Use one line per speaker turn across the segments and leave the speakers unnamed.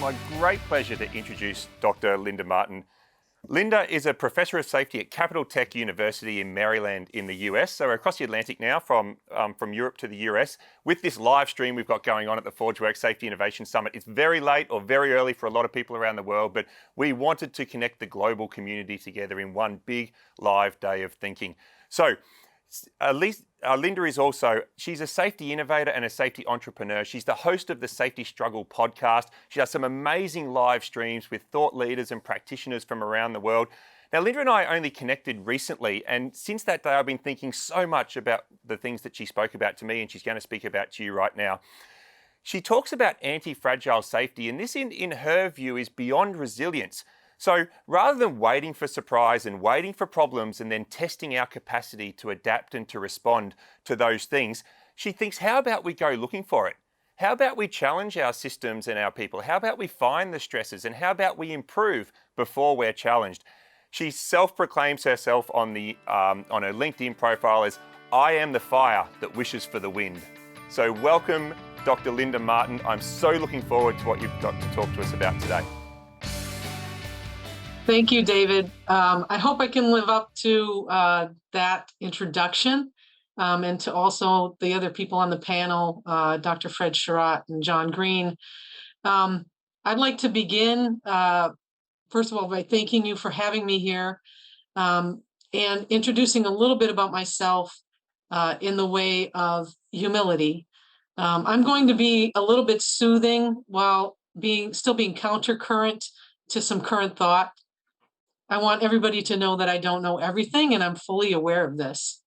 my great pleasure to introduce Dr. Linda Martin. Linda is a professor of safety at Capital Tech University in Maryland in the US. So we're across the Atlantic now from Europe to the US. With this live stream we've got going on at the ForgeWorks Safety Innovation Summit, it's very late or very early for a lot of people around the world, but we wanted to connect the global community together in one big live day of thinking. So Linda is also, she's a safety innovator and a safety entrepreneur. She's the host of the Safety Struggle podcast. She does some amazing live streams with thought leaders and practitioners from around the world. Now, Linda and I only connected recently, and since that day, I've been thinking so much about the things that she spoke about to me, and she's going to speak about to you right now. She talks about anti-fragile safety, and this, in her view, is beyond resilience. So rather than waiting for surprise and waiting for problems and then testing our capacity to adapt and to respond to those things, she thinks, how about we go looking for it? How about we challenge our systems and our people? How about we find the stresses, and how about we improve before we're challenged? She self-proclaims herself on her LinkedIn profile as, "I am the fire that wishes for the wind." So welcome, Dr. Linda Martin. I'm so looking forward to what you've got to talk to us about today.
Thank you, David. I hope I can live up to that introduction, and to also the other people on the panel, Dr. Fred Sherratt and John Green. I'd like to begin, first of all, by thanking you for having me here, and introducing a little bit about myself in the way of humility. I'm going to be a little bit soothing while still being countercurrent to some current thought. I want everybody to know that I don't know everything, and I'm fully aware of this.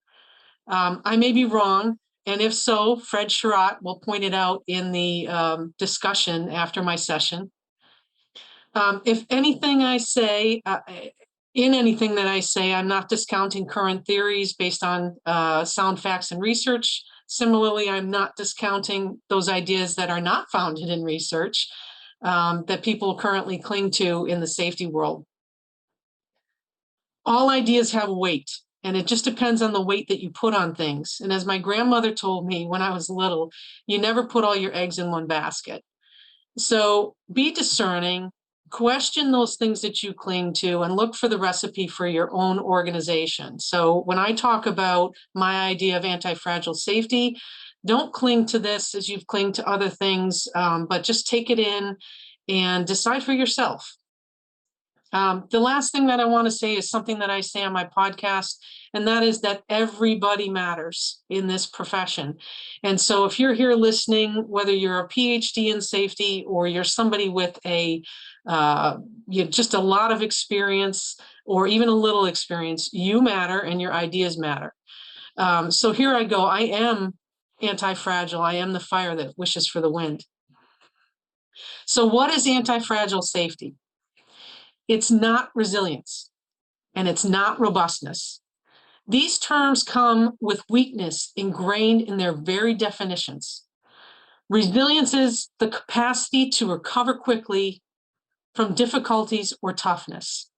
I may be wrong, and if so, Fred Sherratt will point it out in the discussion after my session. If anything I say, in anything that I say, I'm not discounting current theories based on sound facts and research. Similarly, I'm not discounting those ideas that are not founded in research that people currently cling to in the safety world. All ideas have weight, and it just depends on the weight that you put on things. And as my grandmother told me when I was little, you never put all your eggs in one basket. So be discerning, question those things that you cling to, and look for the recipe for your own organization. So when I talk about my idea of anti-fragile safety, don't cling to this as you've clinged to other things, but just take it in and decide for yourself. The last thing that I want to say is something that I say on my podcast, and that is that everybody matters in this profession. And so if you're here listening, whether you're a PhD in safety or you're somebody with just a lot of experience or even a little experience, you matter and your ideas matter. So here I go. I am anti-fragile. I am the fire that wishes for the wind. So what is anti-fragile safety? It's not resilience, and it's not robustness. These terms come with weakness ingrained in their very definitions. Resilience is the capacity to recover quickly from difficulties or toughness,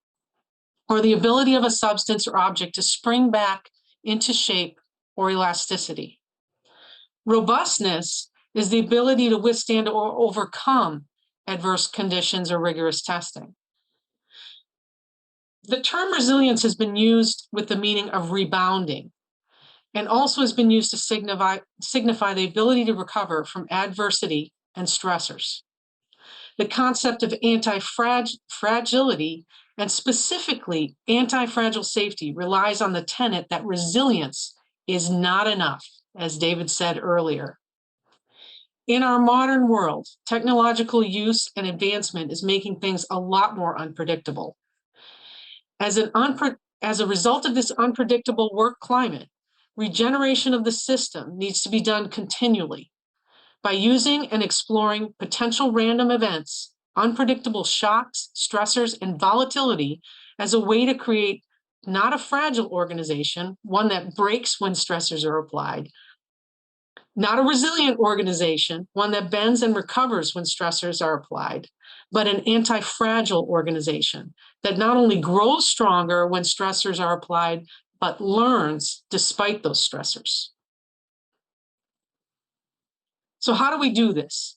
or the ability of a substance or object to spring back into shape or elasticity. Robustness is the ability to withstand or overcome adverse conditions or rigorous testing. The term resilience has been used with the meaning of rebounding, and also has been used to signify the ability to recover from adversity and stressors. The concept of anti-fragility, and specifically anti-fragile safety, relies on the tenet that resilience is not enough, as David said earlier. In our modern world, technological use and advancement is making things a lot more unpredictable. As a result of this unpredictable work climate, regeneration of the system needs to be done continually by using and exploring potential random events, unpredictable shocks, stressors, and volatility as a way to create not a fragile organization, one that breaks when stressors are applied, not a resilient organization, one that bends and recovers when stressors are applied, but an anti-fragile organization that not only grows stronger when stressors are applied, but learns despite those stressors. So how do we do this?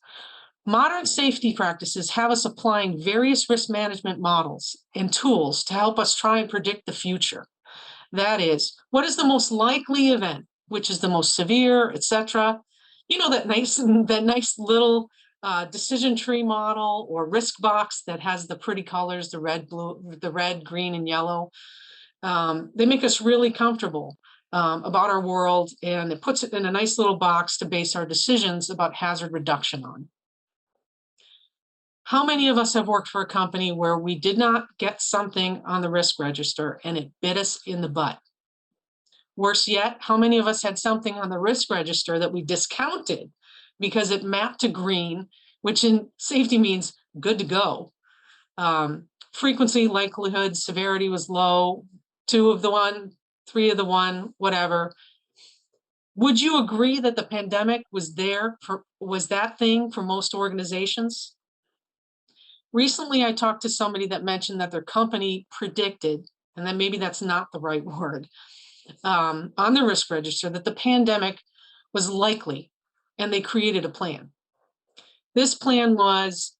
Modern safety practices have us applying various risk management models and tools to help us try and predict the future. That is, what is the most likely event, which is the most severe, etc. You know, that nice little decision tree model or risk box that has the pretty colors, the red, green, and yellow. They make us really comfortable about our world, and it puts it in a nice little box to base our decisions about hazard reduction on. How many of us have worked for a company where we did not get something on the risk register and it bit us in the butt? Worse yet, how many of us had something on the risk register that we discounted because it mapped to green, which in safety means good to go? Frequency, likelihood, severity was low, 2 of the one, 3 of the one, whatever. Would you agree that the pandemic was that thing for most organizations? Recently, I talked to somebody that mentioned that their company predicted, and then maybe that's not the right word, on the risk register that the pandemic was likely, and they created a plan. This plan was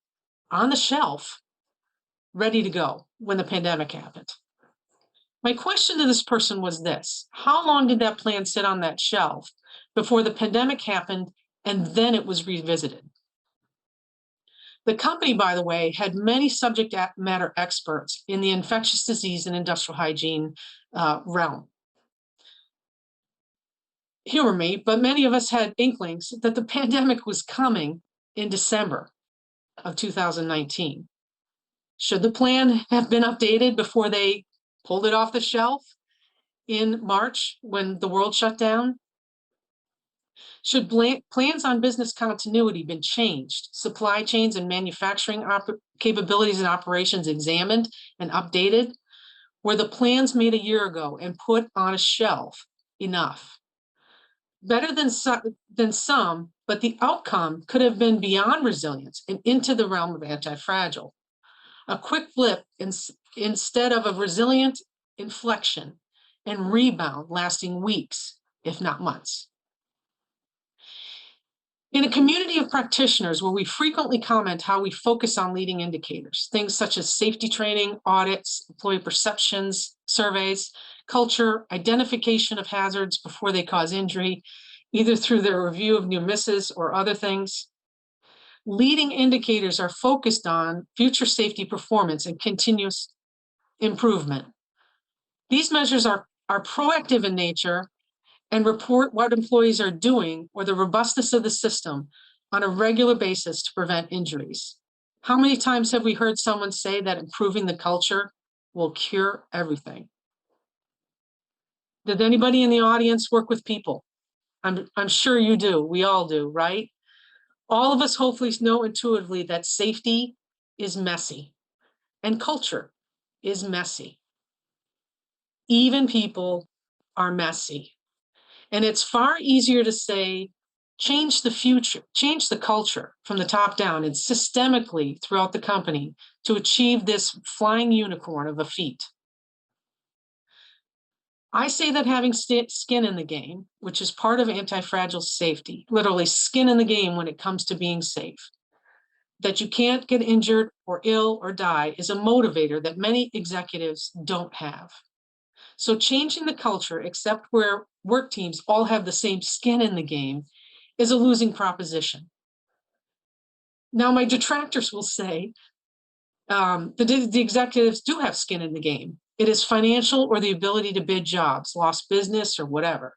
on the shelf, ready to go when the pandemic happened. My question to this person was this: how long did that plan sit on that shelf before the pandemic happened and then it was revisited? The company, by the way, had many subject matter experts in the infectious disease and industrial hygiene realm. Humor me, but many of us had inklings that the pandemic was coming in December of 2019. Should the plan have been updated before they pulled it off the shelf in March when the world shut down? Should plans on business continuity been changed, supply chains and manufacturing capabilities and operations examined and updated? Were the plans made a year ago and put on a shelf enough? Better than some, but the outcome could have been beyond resilience and into the realm of anti-fragile. A quick flip instead of a resilient inflection and rebound lasting weeks, if not months. In a community of practitioners where we frequently comment how we focus on leading indicators, things such as safety training, audits, employee perceptions, surveys, culture, identification of hazards before they cause injury, either through their review of near misses or other things, leading indicators are focused on future safety performance and continuous improvement. These measures are proactive in nature and report what employees are doing or the robustness of the system on a regular basis to prevent injuries. How many times have we heard someone say that improving the culture will cure everything? Did anybody in the audience work with people? I'm sure you do. We all do, right? All of us hopefully know intuitively that safety is messy and culture is messy. Even people are messy. And it's far easier to say, change the future, change the culture from the top down and systemically throughout the company to achieve this flying unicorn of a feat. I say that having skin in the game, which is part of anti-fragile safety, literally skin in the game when it comes to being safe, that you can't get injured or ill or die is a motivator that many executives don't have. So changing the culture, except where work teams all have the same skin in the game, is a losing proposition. Now, my detractors will say the executives do have skin in the game. It is financial or the ability to bid jobs, lost business, or whatever.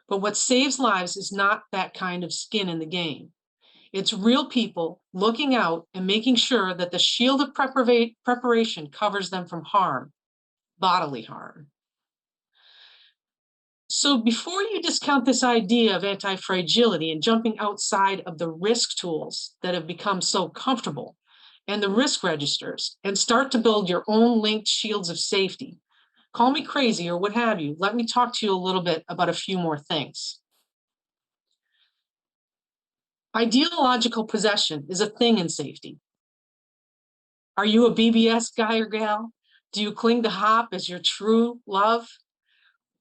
But what saves lives is not that kind of skin in the game. It's real people looking out and making sure that the shield of preparation covers them from harm, bodily harm. So before you discount this idea of anti-fragility and jumping outside of the risk tools that have become so comfortable and the risk registers and start to build your own linked shields of safety, call me crazy or what have you, let me talk to you a little bit about a few more things. Ideological possession is a thing in safety. Are you a BBS guy or gal? Do you cling to HOP as your true love?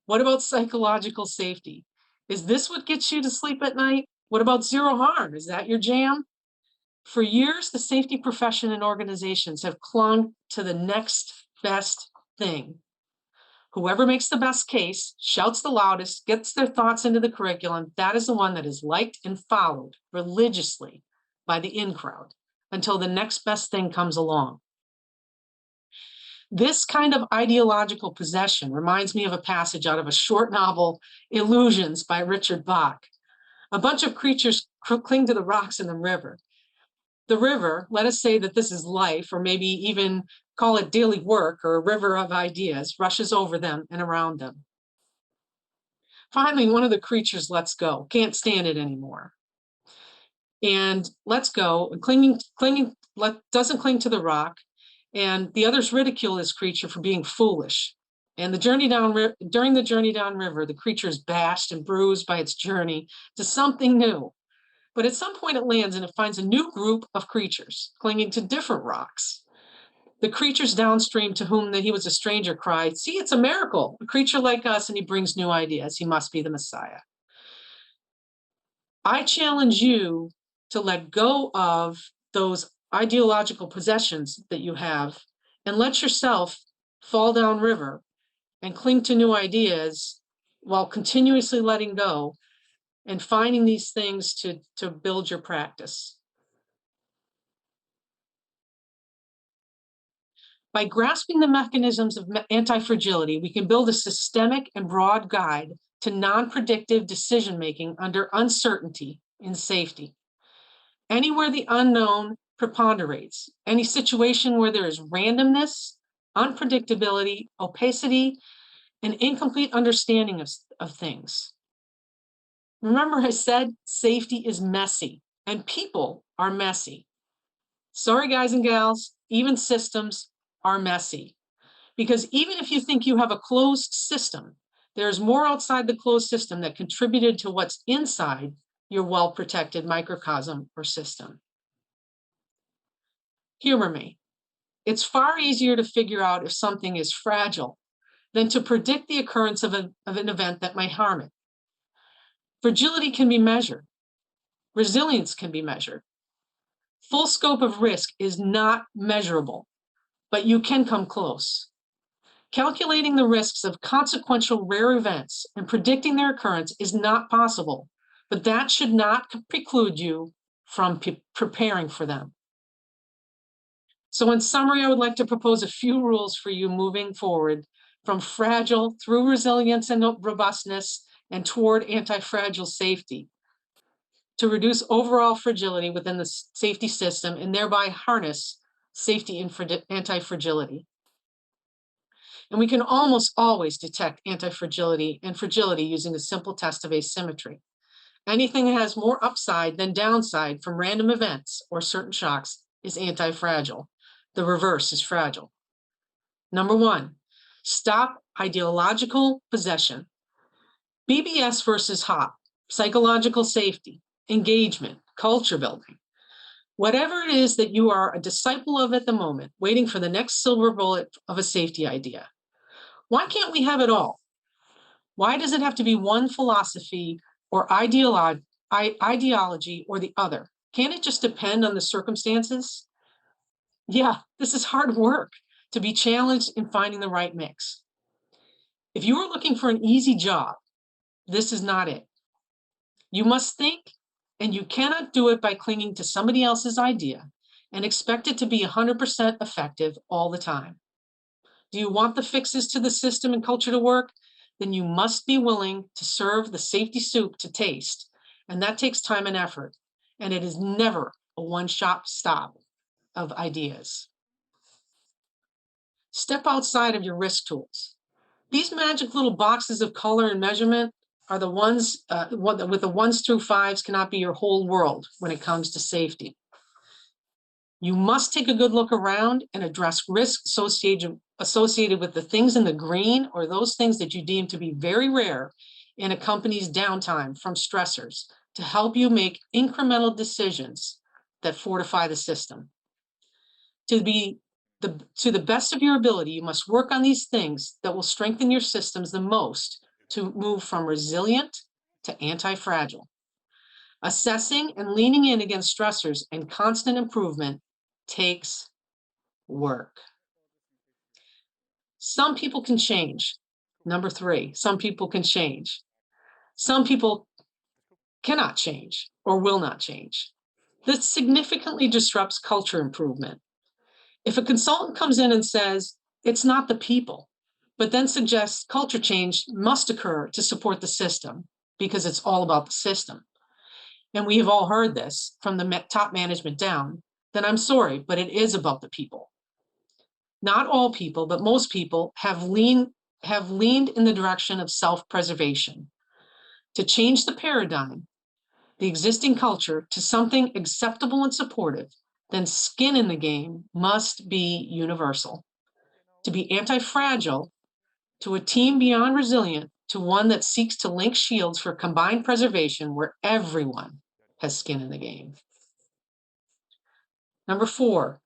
What about psychological safety? Is this what gets you to sleep at night? What about zero harm? Is that your jam? For years, the safety profession and organizations have clung to the next best thing. Whoever makes the best case, shouts the loudest, gets their thoughts into the curriculum, that is the one that is liked and followed religiously by the in crowd until the next best thing comes along. This kind of ideological possession reminds me of a passage out of a short novel, Illusions by Richard Bach. A bunch of creatures cling to the rocks in the river. The river, let us say that this is life, or maybe even call it daily work or a river of ideas, rushes over them and around them. Finally, one of the creatures lets go, can't stand it anymore, and lets go, doesn't cling to the rock, and the others ridicule this creature for being foolish. And during the journey downriver, the creature is bashed and bruised by its journey to something new. But at some point it lands and it finds a new group of creatures clinging to different rocks. The creatures downstream to whom he was a stranger cried, "See, it's a miracle, a creature like us, and he brings new ideas. He must be the Messiah." I challenge you to let go of those ideological possessions that you have and let yourself fall downriver and cling to new ideas while continuously letting go and finding these things to build your practice. By grasping the mechanisms of anti-fragility, we can build a systemic and broad guide to non-predictive decision-making under uncertainty in safety. Anywhere the unknown preponderates, any situation where there is randomness, unpredictability, opacity, and incomplete understanding of things. Remember, I said safety is messy, and people are messy. Sorry, guys and gals, even systems are messy. Because even if you think you have a closed system, there's more outside the closed system that contributed to what's inside your well-protected microcosm or system. Humor me. It's far easier to figure out if something is fragile than to predict the occurrence of an event that might harm it. Fragility can be measured. Resilience can be measured. Full scope of risk is not measurable, but you can come close. Calculating the risks of consequential rare events and predicting their occurrence is not possible, but that should not preclude you from preparing for them. So in summary, I would like to propose a few rules for you moving forward from fragile through resilience and robustness and toward anti-fragile safety to reduce overall fragility within the safety system and thereby harness safety and anti-fragility. And we can almost always detect anti-fragility and fragility using a simple test of asymmetry. Anything that has more upside than downside from random events or certain shocks is anti-fragile. The reverse is fragile. Number one, stop ideological possession. BBS versus HOP, psychological safety, engagement, culture building. Whatever it is that you are a disciple of at the moment, waiting for the next silver bullet of a safety idea. Why can't we have it all? Why does it have to be one philosophy or ideology or the other? Can't it just depend on the circumstances? Yeah, this is hard work to be challenged in finding the right mix. If you are looking for an easy job, this is not it. You must think, and you cannot do it by clinging to somebody else's idea and expect it to be 100% effective all the time. Do you want the fixes to the system and culture to work? Then you must be willing to serve the safety soup to taste. And that takes time and effort. And it is never a one-shot stop of ideas. Step outside of your risk tools. These magic little boxes of color and measurement are the ones with the 1s through 5s cannot be your whole world when it comes to safety. You must take a good look around and address risks associated with the things in the green or those things that you deem to be very rare in a company's downtime from stressors to help you make incremental decisions that fortify the system. To the best of your ability, you must work on these things that will strengthen your systems the most to move from resilient to anti-fragile. Assessing and leaning in against stressors and constant improvement takes work. Some people can change. Number 3, some people can change. Some people cannot change or will not change. This significantly disrupts culture improvement. If a consultant comes in and says, it's not the people, but then suggests culture change must occur to support the system because it's all about the system, and we have all heard this from the top management down, then I'm sorry, but it is about the people. Not all people, but most people have leaned in the direction of self-preservation. To change the paradigm, the existing culture, to something acceptable and supportive, then skin in the game must be universal. To be anti-fragile, to a team beyond resilient, to one that seeks to link shields for combined preservation where everyone has skin in the game. Number 4,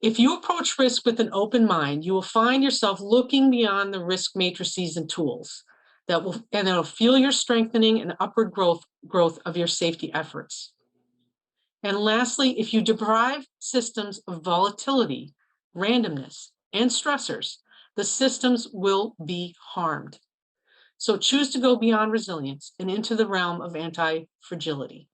if you approach risk with an open mind, you will find yourself looking beyond the risk matrices and tools that'll fuel your strengthening and upward growth of your safety efforts. And lastly, if you deprive systems of volatility, randomness, and stressors, the systems will be harmed. So choose to go beyond resilience and into the realm of anti-fragility.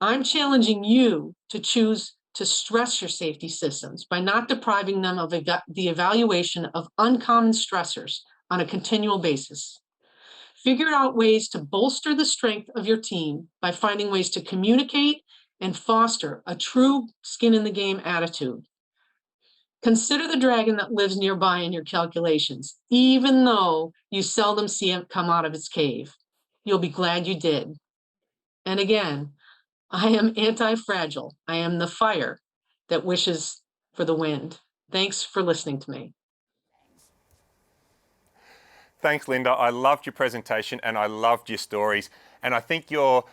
I'm challenging you to choose to stress your safety systems by not depriving them of the evaluation of uncommon stressors on a continual basis. Figure out ways to bolster the strength of your team by finding ways to communicate and foster a true skin in the game attitude. Consider the dragon that lives nearby in your calculations, even though you seldom see it come out of its cave. You'll be glad you did. And again, I am anti-fragile. I am the fire that wishes for the wind. Thanks for listening to me.
Thanks, Linda. I loved your presentation and I loved your stories. And I think your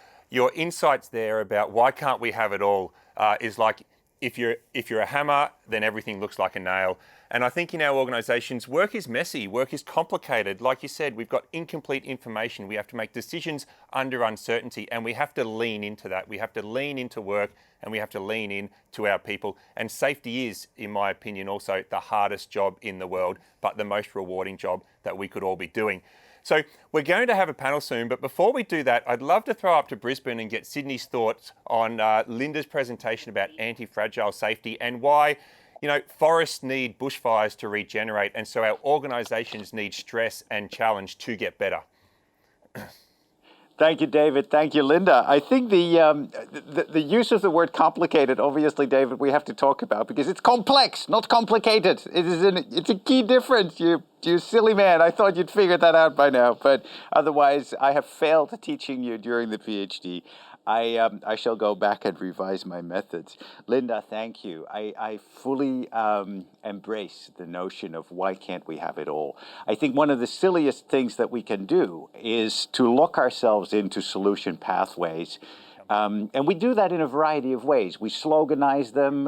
insights there about why can't we have it all is like, if you're a hammer, then everything looks like a nail. And I think in our organisations, work is messy, work is complicated. Like you said, we've got incomplete information. We have to make decisions under uncertainty, and we have to lean into that. We have to lean into work, and we have to lean in to our people. And safety is, in my opinion, also the hardest job in the world, but the most rewarding job that we could all be doing. So we're going to have a panel soon, but before we do that, I'd love to throw up to Brisbane and get Sydney's thoughts on Linda's presentation about anti-fragile safety and why, forests need bushfires to regenerate, and so our organisations need stress and challenge to get better.
Thank you, David. Thank you, Linda. I think the use of the word complicated, obviously, David, we have to talk about because it's complex, not complicated. It's a key difference. You silly man. I thought you'd figured that out by now. But otherwise, I have failed teaching you during the PhD. I shall go back and revise my methods. Linda, thank you. I fully embrace the notion of why can't we have it all. I think one of the silliest things that we can do is to lock ourselves into solution pathways. And we do that in a variety of ways. We sloganize them,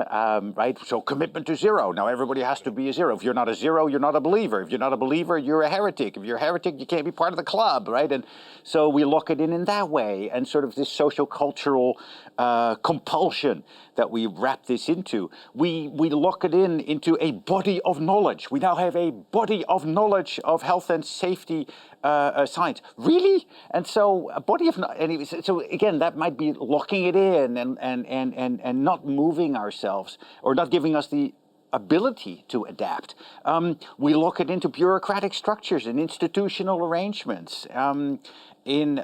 right? So commitment to zero. Now everybody has to be a zero. If you're not a zero, you're not a believer. If you're not a believer, you're a heretic. If you're a heretic, you can't be part of the club, right? And so we lock it in that way, and sort of this social cultural compulsion that we wrap this into. We lock it into a body of knowledge. We now have a body of knowledge of health and safety science. Really? And so a body of so again, that might be locking it in and not moving ourselves or not giving us the ability to adapt. We lock it into bureaucratic structures and institutional arrangements. In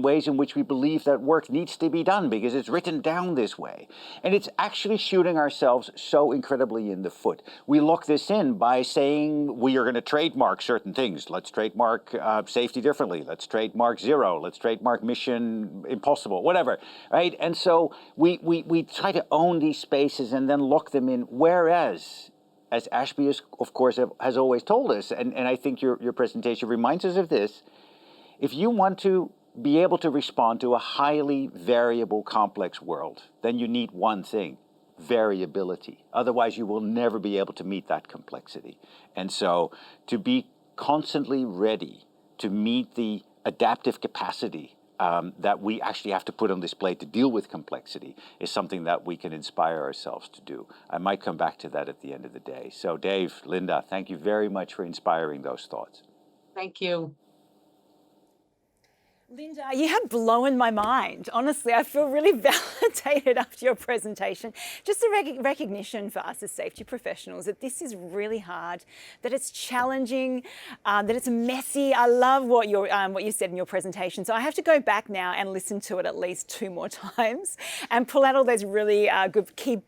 ways in which we believe that work needs to be done because it's written down this way. And it's actually shooting ourselves so incredibly in the foot. We lock this in by saying we are going to trademark certain things. Let's trademark safety differently. Let's trademark zero. Let's trademark mission impossible, whatever, right? And so we try to own these spaces and then lock them in, whereas, as Ashby, of course, has always told us, and I think your presentation reminds us of this, if you want to be able to respond to a highly variable, complex world, then you need one thing: variability. Otherwise, you will never be able to meet that complexity. And so to be constantly ready to meet the adaptive capacity that we actually have to put on display to deal with complexity is something that we can inspire ourselves to do. I might come back to that at the end of the day. So Dave, Linda, thank you very much for inspiring those thoughts.
Thank you.
Linda, you have blown my mind. Honestly, I feel really validated after your presentation. Just a recognition for us as safety professionals that this is really hard, that it's challenging, that it's messy. I love what you said in your presentation. So I have to go back now and listen to it at least 2 more times and pull out all those really good, key,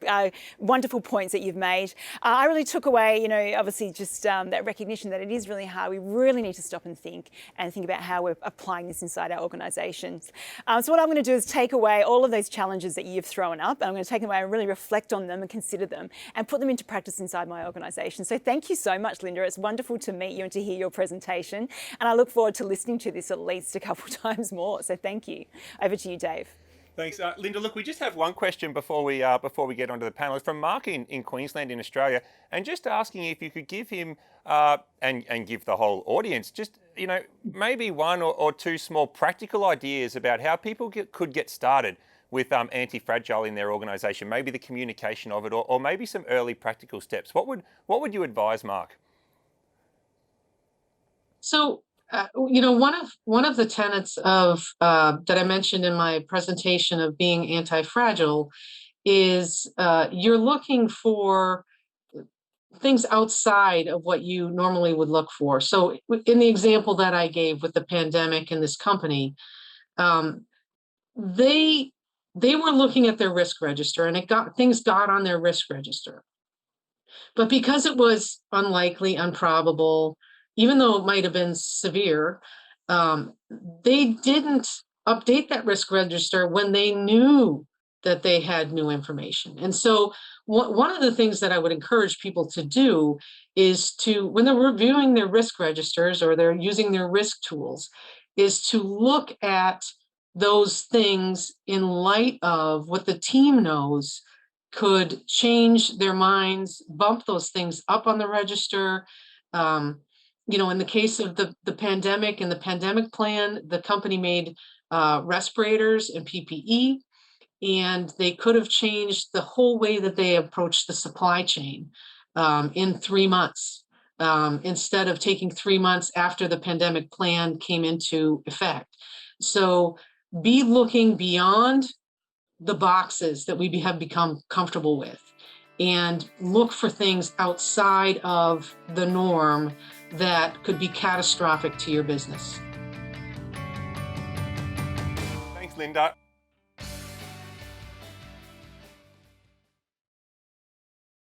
wonderful points that you've made. I really took away, obviously just that recognition that it is really hard. We really need to stop and think about how we're applying this inside our organisations. So what I'm going to do is take away all of those challenges that you've thrown up. I'm going to take them away and really reflect on them and consider them and put them into practice inside my organisation. So thank you so much, Linda. It's wonderful to meet you and to hear your presentation. And I look forward to listening to this at least a couple times more. So thank you. Over to you, Dave.
Thanks, Linda. Look, we just have one question before we get onto the panel. It's from Mark in Queensland in Australia, and just asking if you could give him and give the whole audience just maybe 1 or 2 small practical ideas about how people could get started with anti-fragile in their organisation. Maybe the communication of it, or maybe some early practical steps. What would you advise, Mark?
So, one of the tenets of that I mentioned in my presentation of being anti-fragile is you're looking for things outside of what you normally would look for. So in the example that I gave with the pandemic and this company, they were looking at their risk register, and things got on their risk register. But because it was unlikely, improbable, even though it might have been severe, they didn't update that risk register when they knew that they had new information. And so one of the things that I would encourage people to do is to, when they're reviewing their risk registers or they're using their risk tools, is to look at those things in light of what the team knows could change their minds, bump those things up on the register. In the case of the pandemic and the pandemic plan, the company made respirators and PPE, and they could have changed the whole way that they approached the supply chain in 3 months, instead of taking 3 months after the pandemic plan came into effect. So be looking beyond the boxes that we have become comfortable with, and look for things outside of the norm that could be catastrophic to your business.
Thanks, Linda.